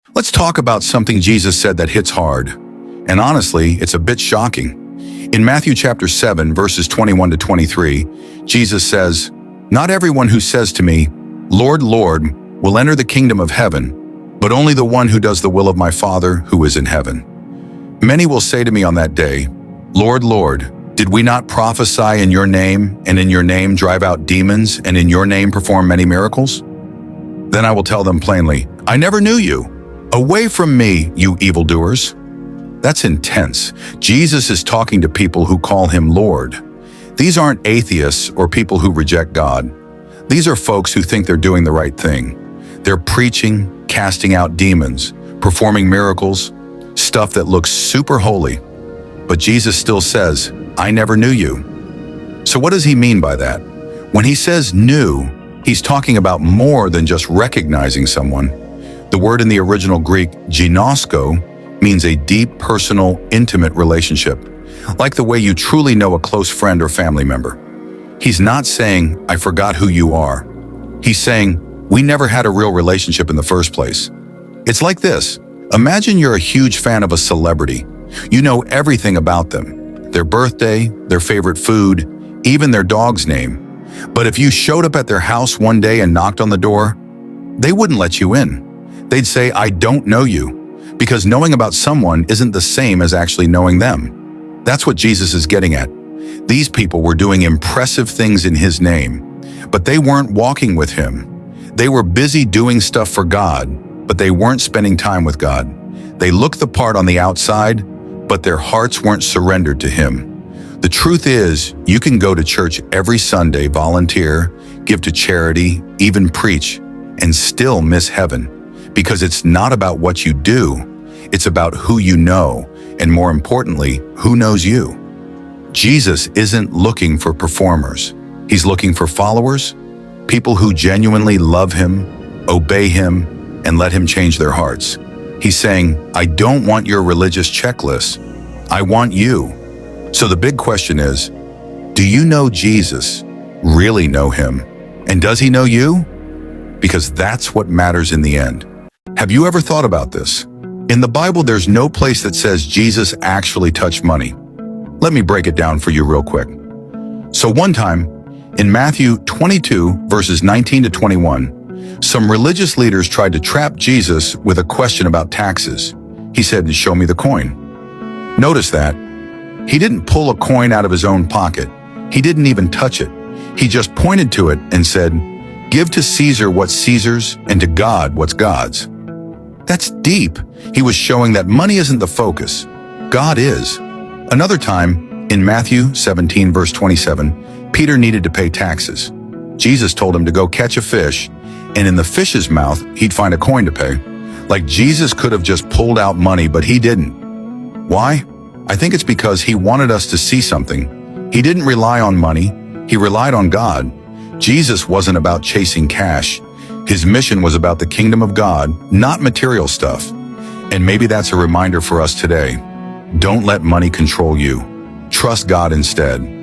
Let's talk about something Jesus said that hits hard. And honestly, it's a bit shocking. In Matthew chapter 7, verses 21 to 23, Jesus says, "Not everyone who says to me, 'Lord, Lord,' will enter the kingdom of heaven, but only the one who does the will of my Father who is in heaven. Many will say to me on that day, 'Lord, Lord, did we not prophesy in your name, and in your name drive out demons, and in your name perform many miracles?' Then I will tell them plainly, 'I never knew you. Away from me, you evildoers.'" That's intense. Jesus is talking to people who call him Lord. These aren't atheists or people who reject God. These are folks who think they're doing the right thing. They're preaching, casting out demons, performing miracles, stuff that looks super holy. But Jesus still says, "I never knew you." So what does he mean by that? When he says knew, he's talking about more than just recognizing someone. The word in the original Greek, ginosko, means a deep, personal, intimate relationship, like the way you truly know a close friend or family member. He's not saying, "I forgot who you are." He's saying, "We never had a real relationship in the first place." It's like this. Imagine you're a huge fan of a celebrity. You know everything about them, their birthday, their favorite food, even their dog's name. But if you showed up at their house one day and knocked on the door, they wouldn't let you in. They'd say, "I don't know you," because knowing about someone isn't the same as actually knowing them. That's what Jesus is getting at. These people were doing impressive things in his name, but they weren't walking with him. They were busy doing stuff for God, but they weren't spending time with God. They looked the part on the outside, but their hearts weren't surrendered to him. The truth is, you can go to church every Sunday, volunteer, give to charity, even preach, and still miss heaven. Because it's not about what you do, it's about who you know, and more importantly, who knows you. Jesus isn't looking for performers. He's looking for followers, people who genuinely love him, obey him, and let him change their hearts. He's saying, "I don't want your religious checklist. I want you." So the big question is, do you know Jesus? Really know him? And does he know you? Because that's what matters in the end. Have you ever thought about this? In the Bible, there's no place that says Jesus actually touched money. Let me break it down for you real quick. So one time, in Matthew 22, verses 19 to 21, some religious leaders tried to trap Jesus with a question about taxes. He said, "Show me the coin." Notice that. He didn't pull a coin out of his own pocket. He didn't even touch it. He just pointed to it and said, "Give to Caesar what's Caesar's and to God what's God's." That's deep. He was showing that money isn't the focus. God is. Another time, in Matthew 17, verse 27, Peter needed to pay taxes. Jesus told him to go catch a fish, and in the fish's mouth, he'd find a coin to pay. Like Jesus could have just pulled out money, but he didn't. Why? I think it's because he wanted us to see something. He didn't rely on money. He relied on God. Jesus wasn't about chasing cash. His mission was about the kingdom of God, not material stuff. And maybe that's a reminder for us today. Don't let money control you. Trust God instead.